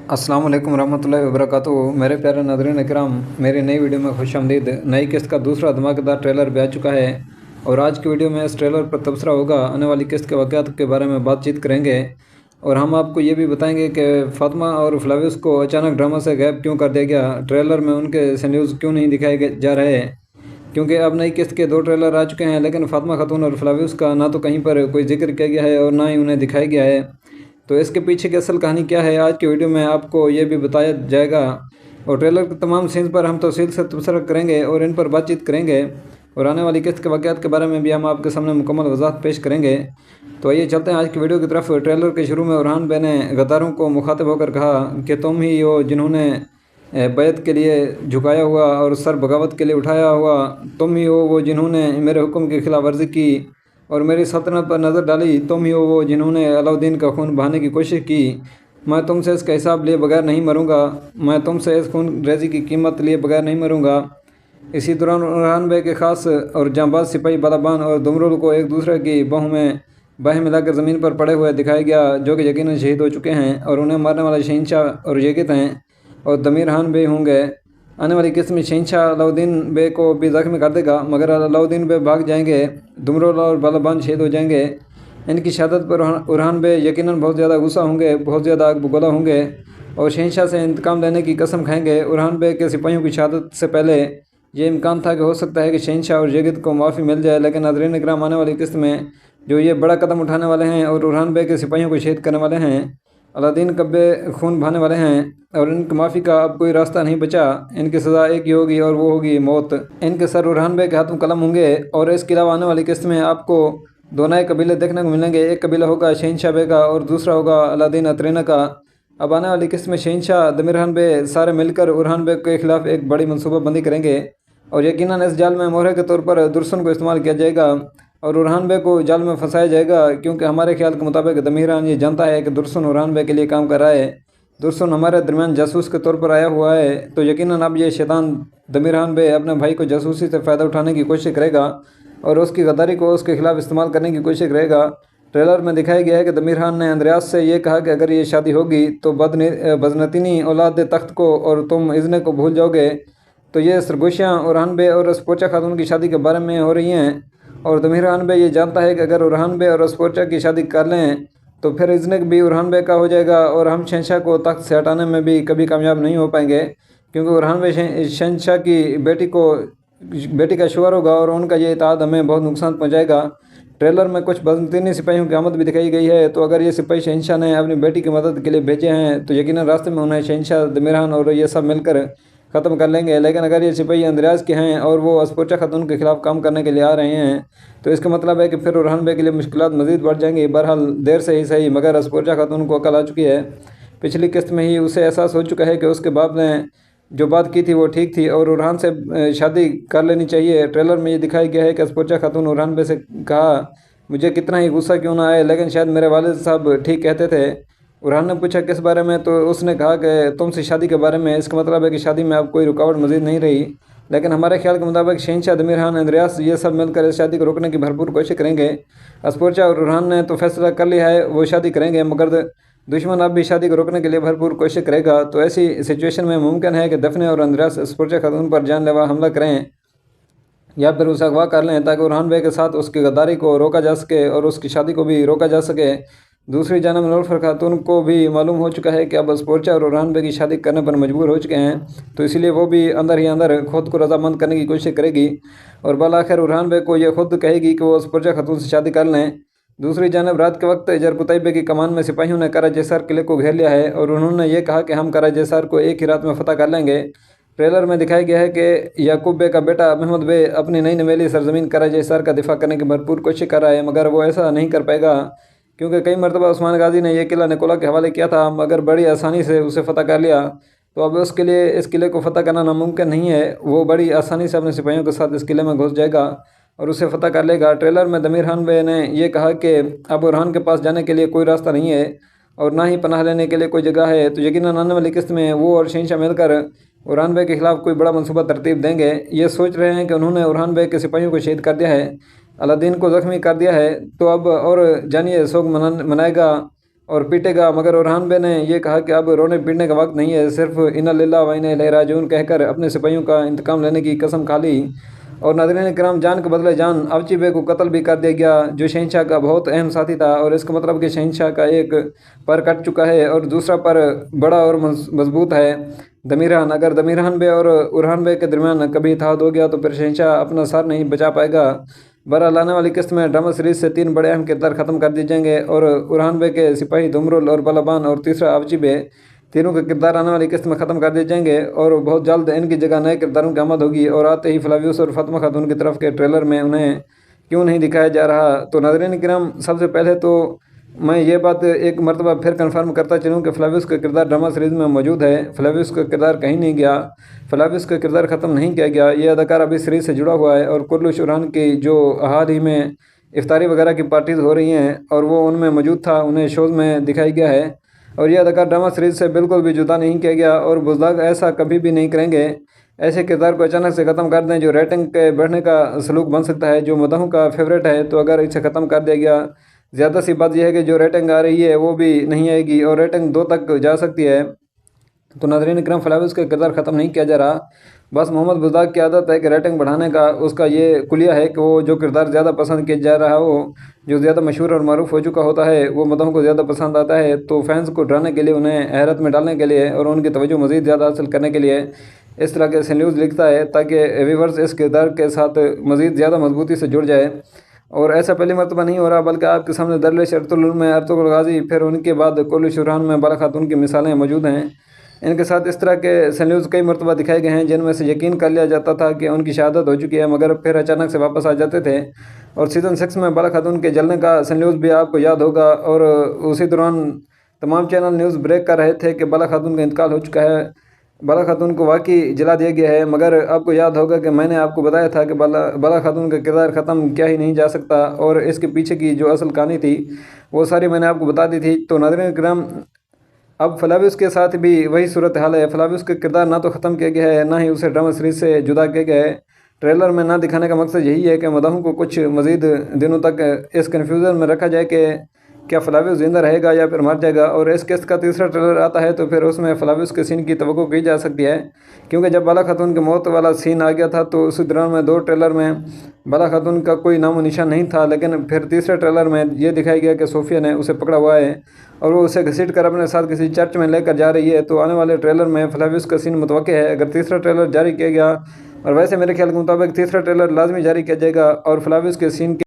अस्सलाम वालेकुम रहमतुल्लाहि व बरकातुहू। मेरे प्यारे नाज़रीन इकराम, मेरी नई वीडियो में खुशामदीद। नई किस्त का दूसरा धमाकेदार ट्रेलर भी आ चुका है और आज की वीडियो में इस ट्रेलर पर तबसरा होगा। आने वाली किस्त के वाक़यात के बारे में बातचीत करेंगे और हम आपको ये भी बताएंगे कि फ़ातिमा और फ्लाविस को अचानक ड्रामा से गायब क्यों कर दिया गया। ट्रेलर में उनके न्यूज़ क्यों नहीं दिखाए जा रहे, क्योंकि अब नई किस्त के 2 ट्रेलर आ चुके हैं, लेकिन फ़ातिमा खातून और फ्लाविस का ना तो कहीं पर कोई जिक्र किया गया है और ना ही उन्हें दिखाया गया है। तो इसके पीछे की असल कहानी क्या है, आज की वीडियो में आपको ये भी बताया जाएगा और ट्रेलर के तमाम सीन्स पर हम तफसील से तबसरा करेंगे और इन पर बातचीत करेंगे और आने वाली किस्त के वाक़यात के बारे में भी हम आपके सामने मुकम्मल वजाहत पेश करेंगे। तो आइए चलते हैं आज की वीडियो की तरफ। ट्रेलर के शुरू में उरहान बे ने गद्दारों को मुखातिब होकर कहा कि तुम ही हो जिन्होंने बैत के लिए झुकाया हुआ और सर बगावत के लिए उठाया हुआ, तुम ही हो वो जिन्होंने मेरे हुक्म की खिलाफ वर्जी की और मेरी सल्तनत पर नज़र डाली, तुम ही हो वो जिन्होंने अलाउद्दीन का खून बहाने की कोशिश की। मैं तुमसे इसका हिसाब लिए बगैर नहीं मरूंगा, मैं तुमसे इस खून रेजी की कीमत लिए बगैर नहीं मरूंगा। इसी दौरान उरहान बे के ख़ास और जांबाज सिपाही बालाबान और दुमरुल को एक दूसरे की बाहें मिलाकर ज़मीन पर पड़े हुए दिखाया गया, जो कि यकीनन शहीद हो चुके हैं और उन्हें मारने वाले शहंशाह और येगित हैं और दमीर खान बे होंगे। आने वाली किस्त में शहंशाह अलाउद्दीन बे को भी ज़ख्मी कर देगा, मगर अलाउद्दीन बे भाग जाएंगे, दुमरुल और बालाबान शहीद हो जाएंगे। इनकी शहादत पर उरहान बे यकीनन बहुत ज़्यादा गुस्सा होंगे, बहुत ज़्यादा आग बगोला होंगे और शहंशाह से इंतकाम लेने की कसम खाएंगे। उरहान बे के सिपाहियों की शहादत से पहले ये इम्कान था कि हो सकता है कि शहंशाह और येगित को माफ़ी मिल जाए, लेकिन नाज़रीन इकराम, आने वाली किस्त में जो ये बड़ा कदम उठाने वाले हैं और उरहान बे के सिपाहियों को शहीद करने वाले हैं, अलाउद्दीन कब्बे खून बहाने वाले हैं और इनकी माफ़ी का अब कोई रास्ता नहीं बचा। इनकी सज़ा एक ही होगी और वो होगी मौत। इनके सर उरहान बे के हाथों कलम होंगे और इसके अलावा आने वाली किस्त में आपको 2 नए कबीले देखने को मिलेंगे। एक कबीला होगा शहंशाह बे का और दूसरा होगा अलाउद्दीन अतरीना का। अब आने वाली किस्त में शहंशाह दमीर खान बे सारे मिलकर उरहान बे के खिलाफ एक बड़ी मनसूबाबंदी करेंगे और यकीनन इस जाल में मोहरे के तौर पर दुर्सन को इस्तेमाल किया जाएगा और उरहान बे को जाल में फंसाया जाएगा, क्योंकि हमारे ख्याल के मुताबिक दमीर खान ये जानता है कि दुर्सन उरहान बे के लिए काम कर रहा है। दुर्सन हमारे दरमियान जासूस के तौर पर आया हुआ है, तो यकीनन अब ये शैतान दमीर खान बे अपने भाई को जासूसी से फ़ायदा उठाने की कोशिश करेगा और उसकी गद्दारी को उसके खिलाफ इस्तेमाल करने की कोशिश करेगा। ट्रेलर में दिखाया गया है कि दमीर खान ने अंद्रयास से ये कहा कि अगर ये शादी होगी तो बदनतीनी औलाद दे तख्त को और तुम इज़्न को भूल जाओगे। तो ये सरगोशियाँ उरहान बे और अस्पोचा खातून की शादी के बारे में हो रही हैं और दमीर खान बे ये जानता है कि अगर उरहान बे और अस्पोचा की शादी कर लें तो फिर इज़्न भी उरहान बे का हो जाएगा और हम शहंशाह को तख्त से हटाने में भी कभी कामयाब नहीं हो पाएंगे, क्योंकि उरहान बे शहंशाह की बेटी का शुअर होगा और उनका ये इत्तेहाद हमें बहुत नुकसान पहुँचाएगा। ट्रेलर में कुछ बदनतीनी सिपाहियों की आमद भी दिखाई गई है, तो अगर ये सिपाही शहंशाह ने अपनी बेटी की मदद के लिए भेजे हैं तो यकीनन रास्ते में उन्हें शहंशाह दमीर खान और ये सब मिलकर ख़त्म कर लेंगे। लेकिन अगर ये सिपाही अंद्रयास के हैं और वो अस्पोचा खातून के खिलाफ काम करने के लिए आ रहे हैं तो इसका मतलब है कि फिर उरहान बे के लिए मुश्किलात मज़ीद बढ़ जाएंगी। बहरहाल देर से ही सही, मगर अस्पोचा खातून को अकल आ चुकी है। पिछली किस्त में ही उसे एहसास हो चुका है कि उसके बाप ने जो बात की थी वो ठीक थी और उरहान से शादी कर लेनी चाहिए। ट्रेलर में ये दिखाया गया है कि अस्पोचा खातून उरहान बे से कहा, मुझे कितना ही गुस्सा क्यों ना आए, लेकिन शायद मेरे वालिद साहब ठीक कहते थे। उरहान ने पूछा किस बारे में, तो उसने कहा कि तुमसे शादी के बारे में। इसका मतलब है कि शादी में अब कोई रुकावट मज़ीद नहीं रही, लेकिन हमारे ख्याल के मुताबिक शहंशाह दमीर खान अंद्रयास ये सब मिलकर इस शादी को रोकने की भरपूर कोशिश करेंगे। अस्पोचा और उरहान ने तो फैसला कर लिया है वो शादी करेंगे, मगर दुश्मन अब भी शादी को रोकने के लिए भरपूर कोशिश करेगा। तो ऐसी सिचुएशन में मुमकिन है कि दफने और अंद्रयास अस्पोचा खातून पर जानलेवा हमला करें या फिर उसे अगवा कर लें, ताकि उरहान बे के साथ उसकी गद्दारी को रोका जा सके और उसकी शादी को भी रोका जा सके। दूसरी जानब नीलूफर खातून को भी मालूम हो चुका है कि अब अस्पोचा और उरहान बे की शादी करने पर मजबूर हो चुके हैं, तो इसलिए वो भी अंदर ही अंदर खुद को रजामंद करने की कोशिश करेगी और बालाखिर उरहान बे को यह खुद कहेगी कि वो अस्पोचा खातून से शादी कर लें। दूसरी जानब रात के वक्त जरकुतई बे की कमान में सिपाहियों ने करा जैसार किले को घेर लिया है और उन्होंने ये कहा कि हम करा जैसार को एक ही रात में फतह कर लेंगे। ट्रेलर में दिखाया गया है कि याकूब बे का बेटा महमूद बे अपनी नई नवेली सरजमीन करा जैसार का दिफा करने की भरपूर कोशिश कर रहा है, मगर वो ऐसा नहीं कर पाएगा, क्योंकि कई मरतबा उस्मान गाजी ने यह किला निकोला के हवाले किया था मगर बड़ी आसानी से उसे फ़तह कर लिया। तो अब उसके लिए इस किले को फ़तह करना नामुमकिन नहीं है। वो बड़ी आसानी से अपने सिपाहियों के साथ इस किले में घुस जाएगा और उसे फ़तह कर लेगा। ट्रेलर में दमीर खान बे ने यह कहा कि अब उरहान के पास जाने के लिए कोई रास्ता नहीं है और ना ही पनाह लेने के लिए कोई जगह है, तो यकीनन आने वाली किस्त में वो और शहंशाह मिलकर उरहान बे के खिलाफ कोई बड़ा मनसूबा तरतीब देंगे। ये सोच रहे हैं कि उन्होंने उरहान बे के सिपाहियों को शहीद कर दिया है, अलाउद्दीन को ज़ख्मी कर दिया है, तो अब और जानिए सोग मनाएगा और पीटेगा, मगर ओरहान बे ने यह कहा कि अब रोने पीटने का वक्त नहीं है, सिर्फ इन्ना लिल्लाह व इन्ना इलैहि राजिऊन कहकर अपने सिपाहियों का इंतकाम लेने की कसम खा ली। और नाज़रीन किराम, जान के बदले जान, अवची बे को कत्ल भी कर दिया गया, जो शहंशाह का बहुत अहम साथी था। और इसका मतलब कि शहंशाह का एक पर कट चुका है और दूसरा पर बड़ा और मजबूत है, दमीरान। अगर दमीरान बे और उरहान बे के दरमियान कभी इत्तेहाद हो गया तो फिर शहंशाह अपना सर नहीं बचा पाएगा। बहरहाल आने वाली किस्त में ड्रामा सीरीज से 3 बड़े अहम किरदार ख़त्म कर दिए जाएंगे और उरहान बे के सिपाही दुमरुल और बलबान और तीसरा अवची बे, तीनों के किरदार आने वाली किस्त में ख़त्म कर दिए जाएंगे और बहुत जल्द इनकी जगह नए किरदारों की आमद होगी। और आते ही फ्लावियस और फातिमा खातून की तरफ के ट्रेलर में उन्हें क्यों नहीं दिखाया जा रहा। तो नाज़रीन किराम, सबसे पहले तो मैं ये बात एक मरतबा फिर कंफर्म करता चलूँ कि फ्लावियस का किरदार ड्रामा सीरीज़ में मौजूद है। फ्लावियस का किरदार कहीं नहीं गया, फ्लावियस का किरदार ख़त्म नहीं किया गया। ये अदाकार अभी सीरीज़ से जुड़ा हुआ है और कुर्लुश उरहान की जो हाल ही में इफ्तारी वगैरह की पार्टीज़ हो रही हैं और वो उनमें मौजूद था, उन्हें शोज़ में दिखाया गया है। और यह अदाकार ड्रामा सीरीज़ से बिल्कुल भी जुदा नहीं किया गया और बुज़दाग ऐसा कभी भी नहीं करेंगे। ऐसे किरदार को अचानक से ख़त्म कर दें जो रेटिंग के बढ़ने का सलूक बन सकता है, जो मदाहों का फेवरेट है, तो अगर इसे ख़त्म कर दिया गया, ज़्यादा सी बात यह है कि जो रेटिंग आ रही है वो भी नहीं आएगी और रेटिंग 2 तक जा सकती है। तो नाज़रीन इकराम, फ्लावियस का किरदार ख़त्म नहीं किया जा रहा, बस मोहम्मद बुज़दाग की आदत है कि रेटिंग बढ़ाने का उसका ये कुलिया है कि वो जो किरदार ज़्यादा पसंद किया जा रहा हो, जो ज़्यादा मशहूर और मरूफ हो चुका होता है, वो मदहों को ज़्यादा पसंद आता है। तो फैंस को डराने के लिए, उन्हें हैरत में डालने के लिए और उनकी तवज्जो मज़ीद ज़्यादा हासिल करने के लिए इस तरह के न्यूज़ लिखता है ताकि व्यूवर्स इस किरदार के साथ मज़ीद ज़्यादा मजबूती से जुड़ जाए। और ऐसा पहली मरतबा नहीं हो रहा, बल्कि आपके सामने दरवेश अर्तुगरुल में अर्तुगरुल गाज़ी, फिर उनके बाद कुर्लुश उरहान में बाला खातून की मिसालें मौजूद हैं। इनके साथ इस तरह के सन्यूज़ कई मरतबा दिखाए गए हैं जिनमें से यकीन कर लिया जाता था कि उनकी शहादत हो चुकी है, मगर फिर अचानक से वापस आ जाते थे। और सीज़न 6 में बाला खातून के जलने का सन्यूज़ भी आपको याद होगा और उसी दौरान तमाम चैनल न्यूज़ ब्रेक कर रहे थे कि बाला खातून का इंतकाल हो चुका है, बाला खातून को वाकई जला दिया गया है। मगर आपको याद होगा कि मैंने आपको बताया था कि बाला खातून का किरदार ख़त्म किया ही नहीं जा सकता और इसके पीछे की जो असल कहानी थी वो सारी मैंने आपको बता दी थी। तो नाज़रीन किराम, अब फ्लावियस के साथ भी वही सूरत हाल है। फ्लावियस का किरदार ना तो ख़त्म किया गया है, ना ही उसे ड्रामा सीरीज़ से जुदा किया गया है। ट्रेलर में ना दिखाने का मकसद यही है कि मदाहों को कुछ मज़ीद दिनों तक इस कन्फ्यूज़न में रखा जाए कि क्या फ्लावियस ज़िंदा रहेगा या फिर मर जाएगा। और इस किस्त का तीसरा ट्रेलर आता है तो फिर उसमें फ्लावियस के सीन की तवक्को की जा सकती है, क्योंकि जब बाला खातून की मौत वाला सीन आ गया था तो उस दौरान में 2 ट्रेलर में बाला खातून का कोई नामो निशान नहीं था, लेकिन फिर तीसरे ट्रेलर में ये दिखाया गया कि सोफिया ने उसे पकड़ा हुआ है और वो उसे घसीट कर अपने साथ किसी चर्च में लेकर जा रही है। तो आने वाले ट्रेलर में फ्लावियस का सीन मुतवक्के है। अगर तीसरा ट्रेलर जारी किया गया, और वैसे मेरे ख्याल के मुताबिक तीसरा ट्रेलर लाजमी जारी किया जाएगा और फ्लावियस के सीन